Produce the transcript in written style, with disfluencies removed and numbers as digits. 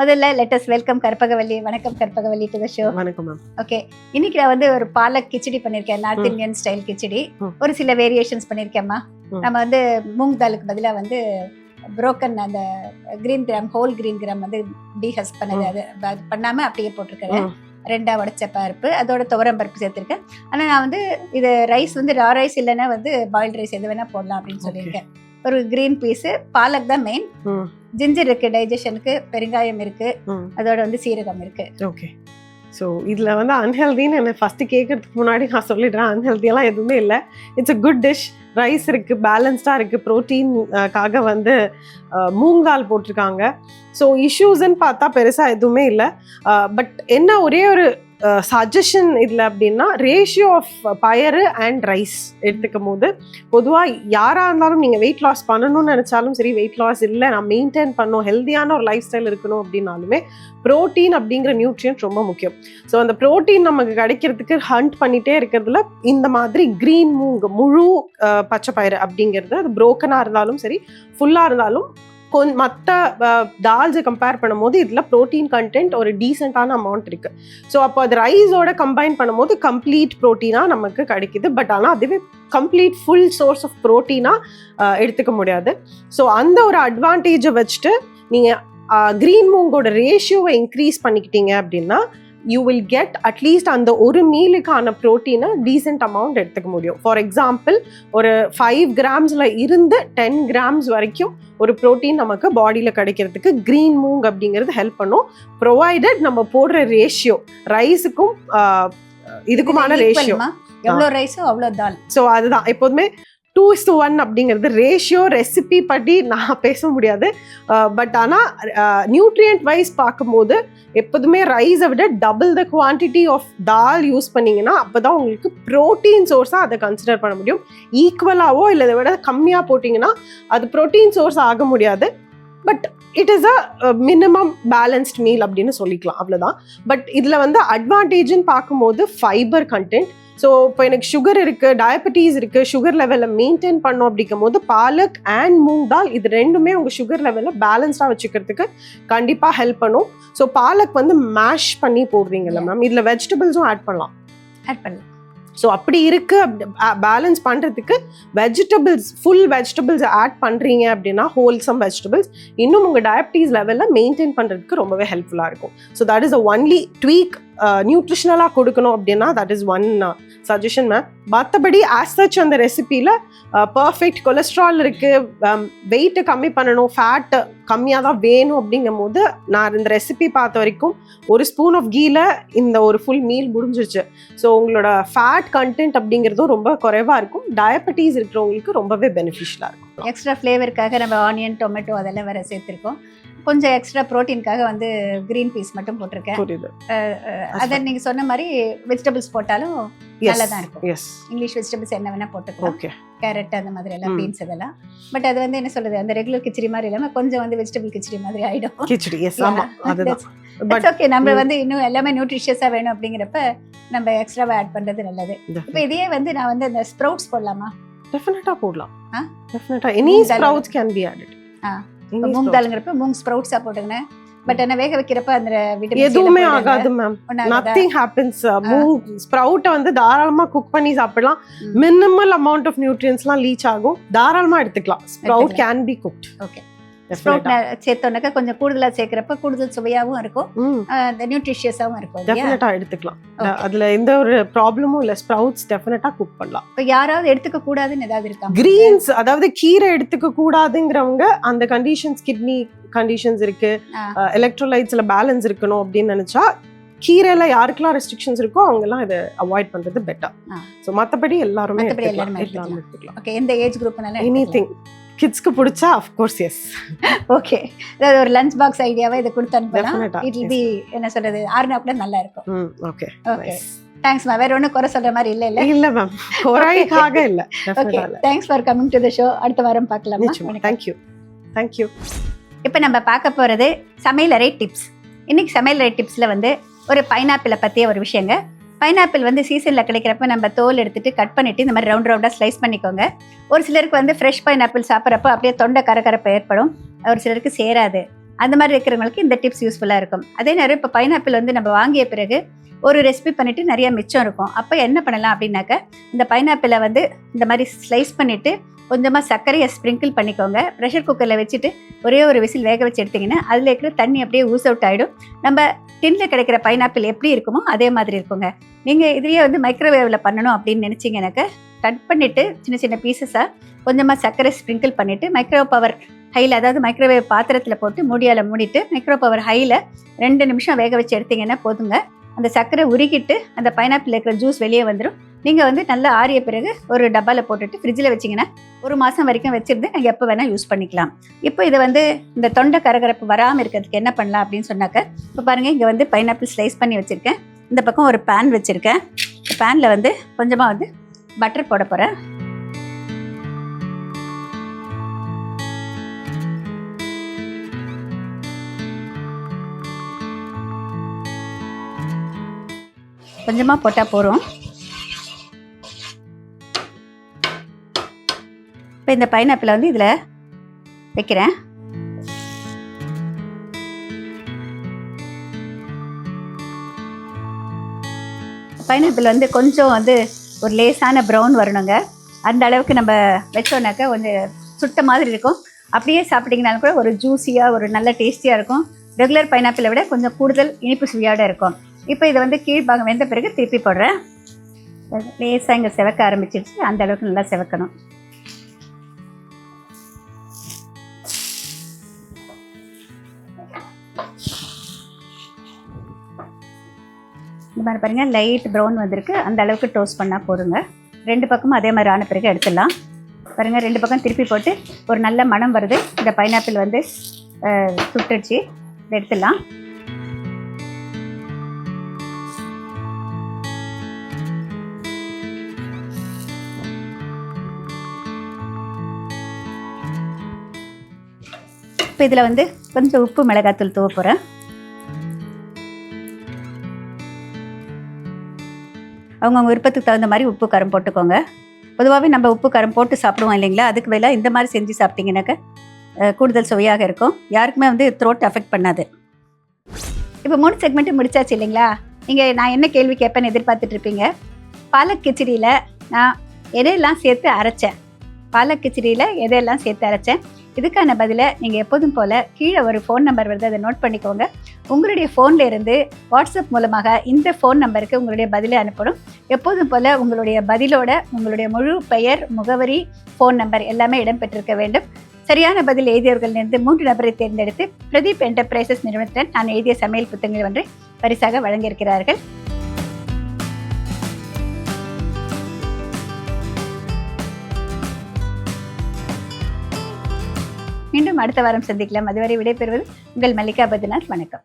முதல்ல lettuce welcome Karpagavalli. வணக்கம் Karpagavalli to the show. வணக்கம் மேம். ஓகே, இன்னைக்கு நான் வந்து ஒரு பாலக் கிச்சடி பண்ணியிருக்கேன், நார்த் இந்தியன் ஸ்டைல் கிச்சடி. ஒரு சில வேரியேஷன்ஸ் பண்ணியிருக்கேம்மா. நம்ம வந்து மூங் தாலுக்கு பதிலாக வந்து புரோக்கன் அந்த green gram, whole green gram வந்து டீஹஸ் பண்ணது, அது பண்ணாமல் அப்படியே போட்டிருக்கிறேன். 2 உடைச்ச பருப்பு, அதோட துவரம் பருப்பு சேர்த்துருக்கேன். ஆனால் நான் வந்து இது ரைஸ் வந்து ரா ரைஸ் இல்லைன்னா வந்து பாயில்ட் ரைஸ் எது வேணால் போடலாம் அப்படின்னு சொல்லியிருக்கேன். ஒரு கிரீன் பீஸு, பாலக் தான் மெயின், ஜிஞ்சர் இருக்கு டைஜஷனுக்கு, பெருங்காயம் இருக்கு, அதோட வந்து சீரகம் இருக்கு. ஓகே, ஸோ இதில் வந்து அன்ஹெல்தின்னு என்னை ஃபஸ்ட்டு கேட்கறதுக்கு முன்னாடி நான் சொல்லிடுறேன், அன்ஹெல்தியெல்லாம் எதுவுமே இல்லை. It's a good dish. Rice இருக்குது, பேலன்ஸ்டாக இருக்குது, ப்ரோட்டீன்காக வந்து மூங் தால் போட்டிருக்காங்க. ஸோ இஷ்யூஸ்ன்னு பார்த்தா பெருசாக எதுவுமே இல்லை. பட் என்ன ஒரே ஒரு சஜஷன் இதில் அப்படின்னா, ரேஷியோ ஆஃப் பயறு அண்ட் ரைஸ் எடுத்துக்கும் போது பொதுவாக யாராக இருந்தாலும் நீங்கள் வெயிட் லாஸ் பண்ணணும்னு நினச்சாலும் சரி, வெயிட் லாஸ் இல்லை நான் மெயின்டைன் பண்ணணும், ஹெல்த்தியான ஒரு லைஃப் ஸ்டைல் இருக்கணும் அப்படின்னாலுமே ப்ரோட்டீன் அப்படிங்கிற நியூட்ரியன்ட் ரொம்ப முக்கியம். ஸோ அந்த ப்ரோட்டீன் நமக்கு கிடைக்கிறதுக்கு ஹண்ட் பண்ணிகிட்டே இருக்கிறதுல இந்த மாதிரி க்ரீன் மூங், முழு பச்சை பயிறு அப்படிங்கிறது, அது புரோக்கனாக இருந்தாலும் சரி ஃபுல்லாக இருந்தாலும் மற்ற தால்ஸை கம்பேர் பண்ணும்போது இதில் ப்ரோட்டீன் கண்டென்ட் ஒரு டீசெண்டான அமௌண்ட் இருக்குது. ஸோ அப்போ அது ரைஸோட கம்பைன் பண்ணும்போது கம்ப்ளீட் ப்ரோட்டீனாக நமக்கு கிடைக்குது. பட் ஆனால் அதுவே கம்ப்ளீட் ஃபுல் சோர்ஸ் ஆஃப் ப்ரோட்டீனாக எடுத்துக்க முடியாது. ஸோ அந்த ஒரு அட்வான்டேஜை வச்சுட்டு நீங்கள் க்ரீன் மூங்கோட ரேஷியோவை இன்க்ரீஸ் பண்ணிக்கிட்டீங்க அப்படின்னா யூ வில் கெட் அட்லீஸ்ட் அந்த ஒரு மீலுக்கான ப்ரோட்டீனை டீசென்ட் அமௌண்ட் எடுத்துக்க முடியும். ஃபார் எக்ஸாம்பிள், ஒரு 5 கிராம்ஸில் இருந்து 10 கிராம்ஸ் வரைக்கும் ஒரு ப்ரோட்டீன் நமக்கு பாடியில் கிடைக்கிறதுக்கு க்ரீன் மூங் அப்படிங்கிறது ஹெல்ப் பண்ணும், ப்ரொவைடட் நம்ம போடுற ரேஷியோ ரைஸுக்கும் இதுக்குமான ரேஷியோ. எவ்வளோ ரைஸோ அவ்வளோ தால். ஸோ அதுதான் எப்போதுமே 2:1 அப்படிங்கிறது ரேஷியோ. ரெசிபி படி நான் பேச முடியாது. பட் ஆனால் நியூட்ரியன்ட் வைஸ் பார்க்கும்போது எப்போதுமே ரைஸை விட double the quantity of dal use பண்ணிங்கன்னா அப்போ தான் உங்களுக்கு ப்ரோட்டீன் சோர்ஸாக அதை கன்சிடர் பண்ண முடியும். ஈக்குவலாகவோ இல்லை இதை விட கம்மியாக போட்டிங்கன்னா அது ப்ரோட்டீன் சோர்ஸ் ஆக முடியாது. But it is a minimum balanced meal அப்படின்னு சொல்லிக்கலாம், அவ்வளோதான். பட் இதில் வந்து அட்வான்டேஜ்னு பார்க்கும்போது ஃபைபர் கண்டென்ட். ஸோ இப்போ எனக்கு சுகர் இருக்குது, டயபெட்டிஸ் இருக்குது, சுகர் லெவலில் மெயின்டைன் பண்ணோம் அப்படிங்கும் போது பாலக் அண்ட் மூங் தால் இது ரெண்டுமே உங்கள் சுகர் லெவலில் பேலன்ஸ்டாக வச்சுக்கிறதுக்கு கண்டிப்பாக ஹெல்ப் பண்ணும். ஸோ பாலக் வந்து மேஷ் பண்ணி போடுறீங்கல்ல மேம், இதில் வெஜிடபிள்ஸும் ஆட் பண்ணலாம். ஸோ அப்படி இருக்குது பேலன்ஸ் பண்ணுறதுக்கு வெஜிடபிள்ஸ், ஃபுல் வெஜிடபிள்ஸ் ஆட் பண்ணுறீங்க அப்படின்னா, ஹோல்சம் வெஜிடபிள்ஸ், இன்னும் உங்கள் டயபிட்டிஸ் லெவலில் மெயின்டைன் பண்ணுறதுக்கு ரொம்பவே ஹெல்ப்ஃபுல்லாக இருக்கும். So that is a only tweak. நியூட்ரிஷனலாக கொடுக்கணும் அப்படின்னா that is one suggestion ma'am. மற்றபடி ஆஸ் சச் அந்த ரெசிபியில் பர்ஃபெக்ட் கொலஸ்ட்ரால் இருக்குது, வெயிட்டை கம்மி பண்ணணும், ஃபேட்டு கம்மியாக தான் வேணும் அப்படிங்கும் போது நான் இந்த ரெசிபி பார்த்த வரைக்கும் ஒரு ஸ்பூன் ஆஃப் கீல இந்த ஒரு ஃபுல் மீல் முடிஞ்சிருச்சு. ஸோ உங்களோட ஃபேட் கண்டென்ட் அப்படிங்கிறதும் ரொம்ப குறைவாக இருக்கும். டயபெட்டிஸ் இருக்கிறவங்களுக்கு ரொம்பவே பெனிஃபிஷியலாக இருக்கும். எக்ஸ்ட்ரா ஃப்ளேவருக்காக நம்ம ஆனியன், டொமேட்டோ அதெல்லாம் வேறு சேர்த்துருக்கோம். கொஞ்சம் எக்ஸ்ட்ரா ப்ரோட்டீனுக்காக வந்து க்ரீன் பீஸ் மட்டும் போட்டிருக்கேன். அதை நீங்கள் சொன்ன மாதிரி வெஜிடபிள்ஸ் போட்டாலும் நல்லா தான் இருக்கும். இங்கிலீஷ் வெஜிடபிள்ஸ் என்ன வேணால் போட்டுக்கலாம், கேரட் அந்த மாதிரி எல்லாம், பீன்ஸ் இதெல்லாம். பட் அது வந்து என்ன சொல்றது, அந்த ரெகுலர் கிச்சடி மாதிரி இல்லாமல் கொஞ்சம் வந்து வெஜிடபிள் கிச்சடி மாதிரி ஆகிடும். பட் ஓகே, நம்ம வந்து இன்னும் எல்லாமே நியூட்ரிஷியஸாக வேணும் அப்படிங்கிறப்ப நம்ம எக்ஸ்ட்ராவாக ஆட் பண்ணுறது நல்லது. இப்போ இதையே வந்து நான் வந்து அந்த ஸ்ப்ரவுட்ஸ் போடலாமா? டெஃபினட்டாக போடலாம். டெஃபினட்டா any sprouts can be added. Moong தாலுங்கிறப்ப மூங் ஸ்ப்ரவுட்ஸா போட்டுக்கினேன். பட் என்ன வேக வைக்கிறப்ப அந்த எதுவுமே ஆகாது மேம், நத்திங் ஹேப்பன்ஸ். மூங் ஸ்ப்ரவுட்டை வந்து தாராளமா குக் பண்ணி சாப்பிடலாம். மினிமல் அமௌண்ட் ஆஃப் நியூட்ரியன்ஸ்லாம் லீச் ஆகும், தாராளமா எடுத்துக்கலாம். Sprout can be cooked. Okay, sprout சேர்த்தோம்னாக்கா கொஞ்சம் கூடுதலாக சேர்க்கிறப்ப கூடுதல் சுவையாகவும் இருக்கும், நியூட்ரிஷியஸாகவும் இருக்கும். டெஃபினட்டா எடுத்துக்கலாம், அதுல எந்த ஒரு ப்ராப்ளமும் இல்லை. ஸ்ப்ரவுட்ஸ் டெஃபினட்டா குக் பண்ணலாம். இப்போ யாராவது எடுத்துக்க கூடாதுன்னு ஏதாவது இருக்கா? கிரீன்ஸ், அதாவது கீரை எடுத்துக்க கூடாதுங்கிறவங்க அந்த கண்டிஷன்ஸ், கிட்னி கண்டிஷன்ஸ் இருக்கு, எலக்ட்ரோலைட்ஸ்ல பேலன்ஸ் இருக்கணும் அப்படின்னு நினைச்சா கீரையில யாருக்கெல்லாம் ரெஸ்ட்ரிக்ஷன்ஸ் இருக்கோ அவங்கெல்லாம் இதை அவாய்ட் பண்றது பெட்டர். ஸோ மற்றபடி எல்லாருமே எடுத்துக்கலாம். ஓகே, எந்த ஏஜ் குரூப்னால எனிதிங் கிட்ஸ்க்கு பிடிச்சா அஃப்கோர்ஸ் எஸ். ஓகே, அதாவது ஒரு லஞ்ச் பாக்ஸ் ஐடியாவை இதை கொடுத்து அனுப்பலாம். இட் வில் பி என்ன சொல்றது, ஆறுனாப்புல நல்லா இருக்கும். Okay okay, thanks ma'am. வேற ஒன்றும் குறை சொல்ற மாதிரி இல்லை இல்ல மேம், குறைக்காக இல்லை. Okay, thanks for coming to the show. அடுத்த வாரம் பார்க்கலாமா? தேங்க்யூ. இப்போ நம்ம பார்க்க போகிறது சமையலறை டிப்ஸ். இன்னைக்கு சமையலறை டிப்ஸில் வந்து ஒரு பைனாப்பிளை பற்றிய ஒரு விஷயங்க. பைனாப்பிள் வந்து சீசனில் கிடைக்கிறப்ப நம்ம தோல் எடுத்துட்டு கட் பண்ணிவிட்டு இந்த மாதிரி ரவுண்டாக ஸ்லைஸ் பண்ணிக்கோங்க. ஒரு சிலருக்கு வந்து ஃப்ரெஷ் பைனாப்பிள் சாப்பிட்றப்ப அப்படியே தொண்டை கரகரப்பு ஏற்படும், ஒரு சிலருக்கு சேராது. அந்த மாதிரி இருக்கிறவங்களுக்கு இந்த டிப்ஸ் யூஸ்ஃபுல்லாக இருக்கும். அதே நேரம் இப்போ பைனாப்பிள் வந்து நம்ம வாங்கிய பிறகு ஒரு ரெசிபி பண்ணிவிட்டு நிறைய மிச்சம் இருக்கும். அப்போ என்ன பண்ணலாம் அப்படின்னாக்க, இந்த பைனாப்பிளை வந்து இந்த மாதிரி ஸ்லைஸ் பண்ணிவிட்டு கொஞ்சமாக சர்க்கரையை ஸ்ப்ரிங்கிள் பண்ணிக்கோங்க. ப்ரெஷர் குக்கரில் வச்சுட்டு ஒரே ஒரு விசில் வேக வச்சு எடுத்திங்கன்னா அதில் இருக்கிற தண்ணி அப்படியே ஊஸ் அவுட் ஆகிடும். நம்ம டின்னில் கிடைக்கிற பைனாப்பிள் எப்படி இருக்குமோ அதே மாதிரி இருக்குங்க. நீங்கள் இதுலேயே வந்து மைக்ரோவேவில் பண்ணணும் அப்படின்னு நினச்சிங்கனாக்க, கட் பண்ணிவிட்டு சின்ன சின்ன பீசஸாக கொஞ்சமாக சர்க்கரை ஸ்ப்ரிங்கிள் பண்ணிவிட்டு மைக்ரோ பவர் ஹையில், அதாவது மைக்ரோவேவ் பாத்திரத்தில் போட்டு மூடியால் மூடிட்டு மைக்ரோ பவர் ஹையில் 2 நிமிஷம் வேக வச்சு எடுத்திங்கன்னா போதுங்க. அந்த சர்க்கரை உருகிட்டு அந்த பைனாப்பிள் இருக்கிற ஜூஸ் வெளியே வந்துடும். நீங்கள் வந்து நல்லா ஆறிய பிறகு ஒரு டப்பாவில் போட்டுட்டு ஃப்ரிட்ஜில் வச்சிங்கன்னா 1 மாதம் வரைக்கும் வச்சுருந்து நீங்கள் எப்போ வேணால் யூஸ் பண்ணிக்கலாம். இப்போ இதை வந்து இந்த தொண்டை கரகரப்பு வராமல் இருக்கிறதுக்கு என்ன பண்ணலாம் அப்படின்னு சொன்னாக்க, இப்போ பாருங்கள், இங்கே வந்து பைனாப்பிள் ஸ்லைஸ் பண்ணி வச்சுருக்கேன். இந்த பக்கம் ஒரு பேன் வச்சுருக்கேன். பேனில் வந்து கொஞ்சமாக வந்து பட்டர் போட போகிறேன். கொஞ்சமாக போட்டால் போகிறோம். இப்போ இந்த பைனாப்பிளை வந்து இதில் வைக்கிறேன். பைனாப்பிள் வந்து கொஞ்சம் வந்து ஒரு லேசான ப்ரௌன் வரணுங்க. அந்த அளவுக்கு நம்ம வச்சோன்னாக்கா கொஞ்சம் சுட்ட மாதிரி இருக்கும். அப்படியே சாப்பிட்டிங்கனாலும் கூட ஒரு ஜூஸியாக ஒரு நல்ல டேஸ்டியாக இருக்கும். ரெகுலர் பைனாப்பிளை விட கொஞ்சம் கூடுதல் இனிப்பு சுவையோடு இருக்கும். இப்போ இதை வந்து கீழ்பாகம் வெந்த பிறகு திருப்பி போடுறேன். லேசாக இங்கே செவக்க ஆரம்பிச்சிருச்சு. அந்த அளவுக்கு நல்லா செவக்கணும். இந்த மாதிரி பாருங்கள், லைட் ப்ரௌன் வந்திருக்கு. அந்த அளவுக்கு டோஸ்ட் பண்ணால் போதுங்க. 2 பக்கமும் அதே மாதிரி ஆன பிறகு எடுத்துடலாம். பாருங்கள், 2 பக்கம் திருப்பி போட்டு ஒரு நல்ல மணம் வருது. இந்த பைனாப்பிள் வந்து சுட்டுடுச்சு. இதை எடுத்துடலாம். இப்போ இதில் வந்து கொஞ்சம் உப்பு மிளகாத்தூள் தூவ போகிறேன். அவங்கவுங்க விருப்பத்துக்கு தகுந்த மாதிரி உப்பு காரம் போட்டுக்கோங்க. பொதுவாகவே நம்ம உப்பு காரம் போட்டு சாப்பிடுவோம் இல்லைங்களா, அதுக்கு பதிலாக இந்த மாதிரி செஞ்சு சாப்பிட்டிங்கனாக்க கூடுதல் சுவையாக இருக்கும். யாருக்குமே வந்து த்ரோட் அஃபெக்ட் பண்ணாது. இப்போ 3 செக்மெண்ட்டு முடிச்சாச்சு இல்லைங்களா. நீங்கள் நான் என்ன கேள்வி கேட்பேன்னு எதிர்பார்த்துட்டு இருப்பீங்க. பாலக் கிச்சடியில் நான் எதையெல்லாம் சேர்த்து அரைச்சேன், பாலக் கிச்சடியில் எதையெல்லாம் சேர்த்து அரைச்சேன், இதுக்கான பதிலை நீங்கள் எப்போதும் போல் கீழே ஒரு ஃபோன் நம்பர் வருது, அதை நோட் பண்ணிக்கோங்க. உங்களுடைய ஃபோனில் இருந்து வாட்ஸ்அப் மூலமாக இந்த ஃபோன் நம்பருக்கு உங்களுடைய பதிலை அனுப்பணும். எப்போதும் போல் உங்களுடைய பதிலோட உங்களுடைய முழு பெயர், முகவரி, ஃபோன் நம்பர் எல்லாமே இடம்பெற்றிருக்க வேண்டும். சரியான பதில் எழுதியவர்களிலிருந்து 3 நபரை தேர்ந்தெடுத்து பிரதீப் என்டர்பிரைசஸ் நிறுவனத்துடன் நான் எழுதிய சமையல் புத்தகங்கள் ஒன்றை பரிசாக வழங்கியிருக்கிறார்கள். மீண்டும் அடுத்த வாரம் சந்திக்கலாம். அதுவரை விடைபெறுவது உங்கள் மல்லிகா பத்ரிநாத். வணக்கம்.